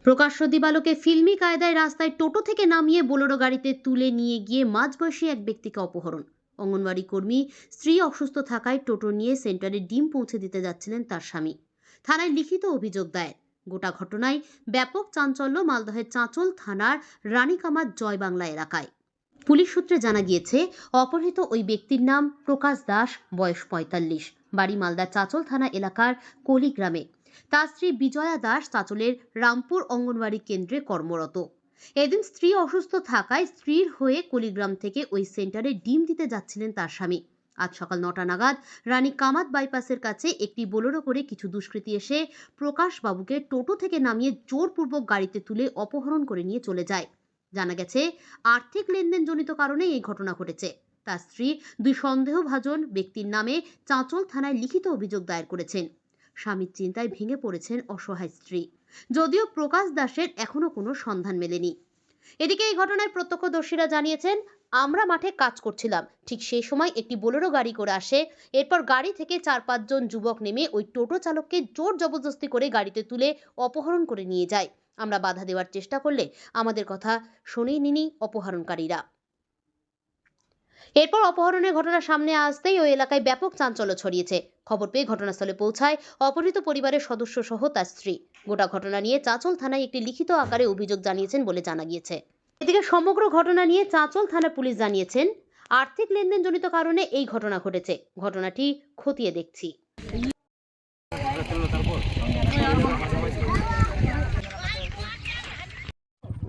প্রকাশ্য দিবালোকে ফিল্মি কায়দায় রাস্তায় টোটো থেকে নামিয়ে বোলেরো গাড়িতে তুলে নিয়ে গিয়ে মাঝবয়সী এক ব্যক্তিকে অপহরণ। অঙ্গনওয়াড়ি কর্মী স্ত্রী অসুস্থ থাকায় টোটো নিয়ে সেন্টারে ডিম পৌঁছে দিতে যাচ্ছিলেন তার স্বামী। থানায় লিখিত অভিযোগ দায়ের। গোটা ঘটনায় ব্যাপক চাঞ্চল্য মালদহের চাঁচল থানার রানীকামার জয় বাংলা এলাকায়। পুলিশ সূত্রে জানা গিয়েছে, অপহৃত ওই ব্যক্তির নাম প্রকাশ দাস, বয়স ৪৫, বাড়ি মালদার চাঁচল থানা এলাকার কলি গ্রামে। তার স্ত্রী বিজয়া দাস চাঁচলের রামপুর অঙ্গনওয়াড়ি কেন্দ্রে কর্মরত। এদিন স্ত্রী অসুস্থ থাকায় স্ত্রীর হয়ে কলিগ্রাম থেকে ওই সেন্টারে ডিম দিতে যাচ্ছিলেন তার স্বামী। আজ সকাল ৯টা নাগাদ রানী কামাত বাইপাসের কাছে একটি বোলেরো করে কিছু দুষ্কৃতী এসে প্রকাশ বাবুকে টোটো থেকে নামিয়ে জোরপূর্বক গাড়িতে তুলে অপহরণ করে নিয়ে চলে যায়। জানা গেছে, আর্থিক লেনদেনজনিত কারণে এই ঘটনা ঘটেছে। তার স্ত্রী দুই সন্দেহভাজন ব্যক্তির নামে চাঁচল থানায় লিখিত অভিযোগ দায়ের করেছেন। স্বামীর চিন্তায় ভেঙে পড়েছেন অসহায় স্ত্রী। যদিও প্রকাশ দাসের এখনো কোনো সন্ধান মেলেনি। এদিকে এই ঘটনায় প্রত্যক্ষদর্শীরা জানিয়েছেন, আমরা মাঠে কাজ করছিলাম, ঠিক সেই সময় একটি বোলেরো গাড়ি করে আসে। এরপর গাড়ি থেকে ৪-৫ জন যুবক নেমে ওই টোটো চালককে জোর জবরদস্তি করে গাড়িতে তুলে অপহরণ করে নিয়ে যায়। আমরা বাধা দেওয়ার চেষ্টা করলে আমাদের কথা শোনেই নিনি অপহরণকারীরা। এরপর অপহরণের ঘটনা সামনে আসতেই ওই এলাকায় ব্যাপক চাঞ্চল্য ছড়িয়েছে। খবর পেয়ে ঘটনাস্থলে পৌঁছায় অপহৃত পরিবারের সদস্য সহ তার স্ত্রী। গোটা ঘটনা নিয়ে চাঁচল থানায় একটি লিখিত আকারে অভিযোগ জানিয়েছেন বলে জানা গিয়েছে। এদিকে সমগ্র ঘটনা নিয়ে চাঁচল থানা পুলিশ জানিয়েছেন, আর্থিক লেনদেনজনিত কারণে এই ঘটনা ঘটেছে। ঘটনাটি খতিয়ে দেখছি।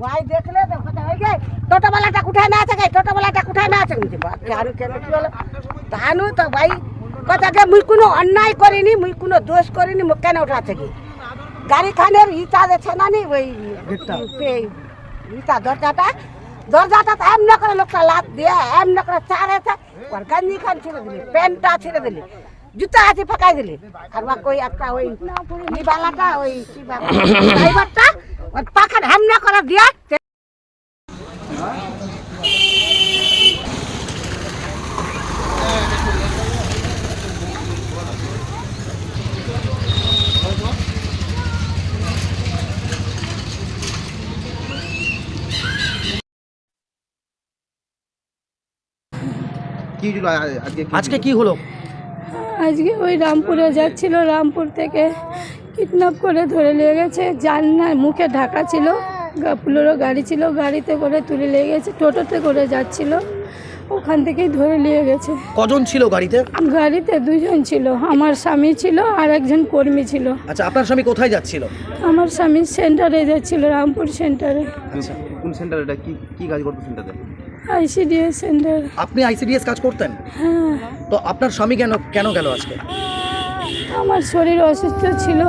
ভাই দেখলে তো কথা হয়ে যায়, টোটোওয়ালাটা কোথায় না থাকে, টোটোওয়ালাটা কোথায় না থাকে, আরো কেন কি হলো তানু তো ভাই কথাকে মুই কোনো অন্যায় করিনি, মুই কোনো দোষ করিনি, মুখ কেন উঠা থেকে গাড়ি খানের ইটা দেখছে না নি ওই ইটা দরজাটা এমনি করে লোকটা লাভ দিয়ে এমনি করে চারেছে, ওর গাঞ্জি খান ছেড়ে দিলি, প্যান্টটা ছেড়ে দিলি, জুতা হাতে ফাঁকাই দিলি, আর ওই একটা ওই নিবালাটা ওই ড্রাইভারটা ওর পাখার এমনি করে দিয়া আজকে কি হলো? আজকে ওই রামপুরে যাচ্ছিল, রামপুর থেকে কিডন্যাপ করে ধরে নিয়ে গেছে। জানলার মুখে ঢাকা ছিল, বোলেরো গাড়ি ছিল, গাড়িতে করে তুলে নিয়ে গেছে। টোটোতে করে যাচ্ছিল, ওখান থেকেই ধরে নিয়ে গেছে। কজন ছিল গাড়িতে? গাড়িতে দুজন ছিল, আমার স্বামী ছিল আর একজন কর্মী ছিল। আচ্ছা, আপনার স্বামী কোথায় যাচ্ছিল? আমার স্বামী সেন্টারে যাচ্ছিল, রামপুর সেন্টারে। আচ্ছা, কোন সেন্টারে? এটা কি কাজ করতে সেন্টারে? ICDS centre. আপনি আইসিডিএস কাজ করতেন? হ্যাঁ। তো আপনার স্বামী কেন গেল আজকে? আমার শরীর অসুস্থ ছিল,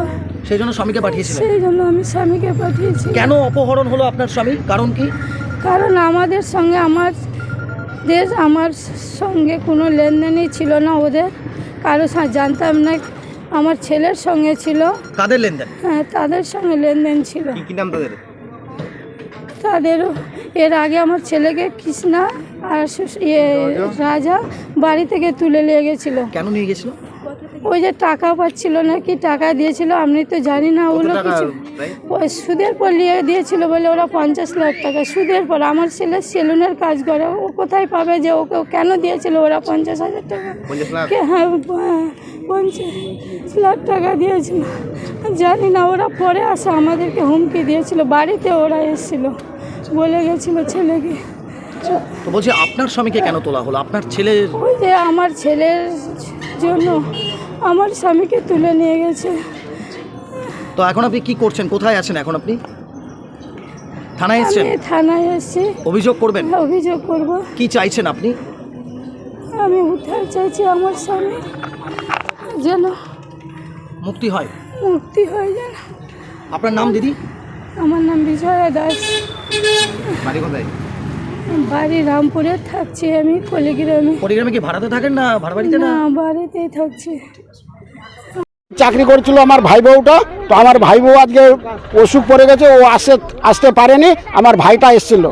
সেই জন্য স্বামীকে পাঠিয়েছিলেন? সেই জন্য আমি স্বামীকে পাঠিয়েছি। কেন অপহরণ হলো আপনার স্বামী? কারণ কি? কারণ আমাদের সঙ্গে আমার সঙ্গে কোনো লেনদেনই ছিল না, ওদের কারো জানতাম না। আমার ছেলের সঙ্গে ছিল। কাদের লেনদেন? হ্যাঁ, তাদের সঙ্গে লেনদেন ছিল। কি নাম তাদের? তাদেরও এর আগে আমার ছেলেকে কৃষ্ণা আর রাজা বাড়ি থেকে তুলে নিয়ে গেছিল। কেন নিয়ে গেছিল? ওই যে টাকা পাচ্ছিল নাকি, টাকা দিয়েছিল, আমি তো জানি না ওগুলো কিছু। ওই সুদের পর নিয়ে দিয়েছিল বলে ওরা 50 লাখ টাকা সুদের পর। আমার ছেলে সেলুনের কাজ করে, ও কোথায় পাবে যে ওকে কেন দিয়েছিল ওরা 50,000 টাকা? হ্যাঁ, 50 লাখ টাকা দিয়েছিল। জানি না, ওরা পরে আসে আমাদেরকে হুমকি দিয়েছিল, বাড়িতে ওরা এসেছিল, বলে গেছিল ছেলেকে। তো বলছি, আপনার স্বামীকে কেন তোলা হলো? আপনার ছেলের? ওই যে আমার ছেলের জন্য আমার স্বামীকে তুলে নিয়ে গেছে। তো এখন আপনি কি করছেন? কোথায় আছেন এখন আপনি? থানায় এসেছেন? থানায় এসেছি। অভিযোগ করবেন? অভিযোগ করব। কি চাইছেন আপনি? আমি উদ্ধার চাইছি, আমার স্বামী যেন মুক্তি হয়। মুক্তি হয়ে যেন। আপনার নাম দিদি? আমার নাম বিজয়া দাস। বাড়ি কোথায়? বাড়ি রামপুরে, থাকছি আমি কলিগ্রামে। কলিগ্রামে কি ভাড়াতে থাকেন না ভাড়া বাড়িতে? না, বাড়িতেই থাকছি। চাকরি করছিল আমার ভাই বউটা, তো আমার ভাই বউ আজকে অসুখ পড়ে গেছে, ও আসতে পারেনি। আমার ভাইটা এসেছিল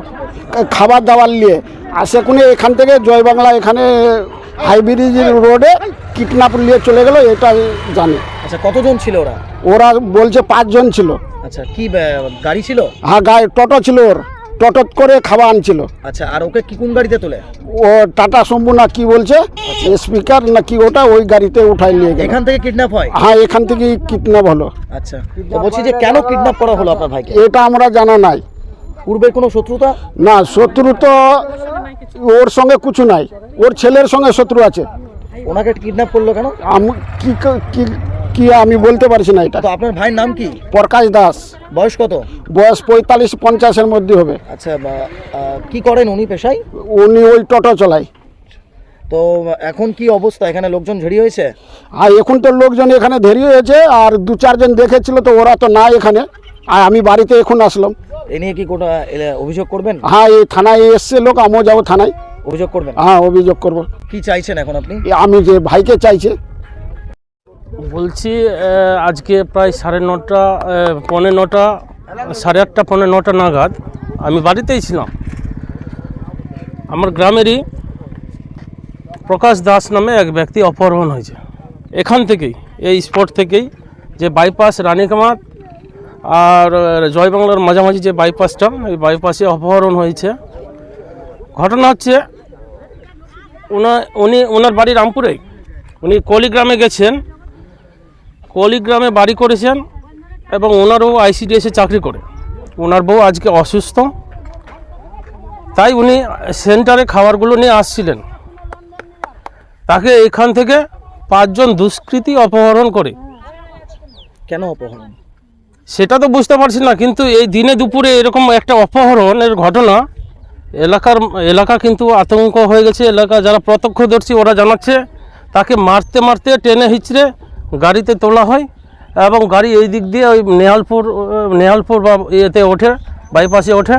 খাবার দাবার নিয়ে, আসে কোনে এখান থেকে জয় বাংলা এখানে হাইব্রিজ রোডে কিডন্যাপ নিয়ে চলে গেল, এটা জানি। আচ্ছা, কতজন ছিল ওরা? ওরা বলছে 5 জন ছিল। আচ্ছা, কি গাড়ি ছিল? হ্যাঁ, গায়ে টোটো ছিল, ওর টোটো করে খাবার আনছিল। আচ্ছা, আর ওকে কি কোন গাড়িতে তোলে? ও টাটা শম্ভু না কি বলছে, স্পিকার না কি ওটা, ওই গাড়িতে উঠাই নিয়ে গেল। এখান থেকে কিডন্যাপ হয়? হ্যাঁ, এখান থেকেই কিডন্যাপ হলো। আচ্ছা, তো বলছি যে কেন কিডন্যাপ করা হলো আপনার ভাইকে? এটা আমরা জানা নাই। পূর্বের কোনো শত্রুতা? না, শত্রু তো ওর সঙ্গে কিছু নাই, ওর ছেলের সঙ্গে শত্রু আছে। ওনাকে কিডন্যাপ করলো কেন? আমি কি কি কি আমি বলতে পারছি না এটা। তো আপনার ভাইয়ের নাম কি? প্রকাশ দাস। বয়স কত? বয়স 45-50-এর মধ্যে হবে। আচ্ছা, কি করেন উনি পেশায়? উনি ওই টোটো চালায়। তো এখন কি অবস্থা, এখানে লোকজন ঝেড়ি হয়েছে? আর এখন তো লোকজন এখানে দেরি হয়েছে, আর 2-4 জন দেখেছিল, তো ওরা তো নাই এখানে, আর আমি বাড়িতে এখন আসলাম। এ নিয়ে কি কোনো অভিযোগ করবেন? হ্যাঁ, এই থানায় এসছে লোক, আমিও যাবো থানায়। অভিযোগ করবেন? হ্যাঁ, অভিযোগ করবো। কি চাইছেন এখন আপনি? আমি যে ভাইকে চাইছে। বলছি আজকে প্রায় 9:30 9:45 8:30 9:45 নাগাদ আমি বাড়িতেই ছিলাম। আমার গ্রামেরই প্রকাশ দাস নামে এক ব্যক্তি অপহরণ হয়েছে এখান থেকেই, এই স্পট থেকেই, যে বাইপাস রানীকামাত আর জয় বাংলার মাঝামাঝি যে বাইপাসটা, এই বাইপাসে অপহরণ হয়েছে। ঘটনা হচ্ছে ওনার বাড়ি রামপুরে, উনি কলিগ্রামে গেছেন, কলিগ্রামে বাড়ি করেছেন, এবং ওনারও আইসিডিএসে চাকরি করে। ওনার বউ আজকে অসুস্থ, তাই উনি সেন্টারে খাবারগুলো নিয়ে আসছিলেন। তাকে এখান থেকে 5 জন দুষ্কৃতী অপহরণ করে। কেন অপহরণ সেটা তো বুঝতে পারছি না, কিন্তু এই দিনে দুপুরে এরকম একটা অপহরণের ঘটনা, এলাকা কিন্তু আতঙ্ক হয়ে গেছে। এলাকা যারা প্রত্যক্ষদর্শী ওরা জানাচ্ছে তাকে মারতে মারতে টেনে হিচড়ে গাড়িতে তোলা হয়, এবং গাড়ি এই দিক দিয়ে ওই নেহালপুর বা ইয়েতে ওঠে, বাইপাসে ওঠে,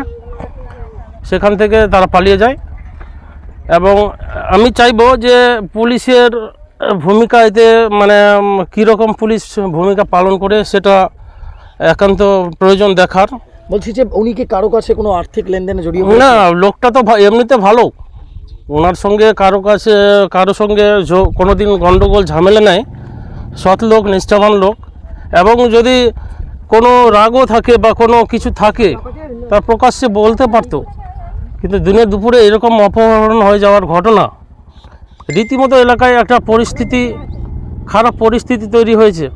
সেখান থেকে তারা পালিয়ে যায়। এবং আমি চাইবো যে পুলিশের ভূমিকা এতে, মানে কীরকম পুলিশ ভূমিকা পালন করে সেটা একান্ত প্রয়োজন দেখার। বলছি যে উনি কি কারো কাছে কোনো আর্থিক লেনদেনে জড়িয়ে? না, লোকটা তো এমনিতে ভালো, ওনার সঙ্গে কারো সঙ্গে কোনো দিন গণ্ডগোল ঝামেলা নেই, সৎ লোক, নিষ্ঠাবান লোক, এবং যদি কোনো রাগও থাকে বা কোনো কিছু থাকে তা প্রকাশ্যে বলতে পারতো। কিন্তু দিনে দুপুরে এরকম অপহরণ হয়ে যাওয়ার ঘটনা, রীতিমতো এলাকায় একটা খারাপ পরিস্থিতি তৈরি হয়েছে।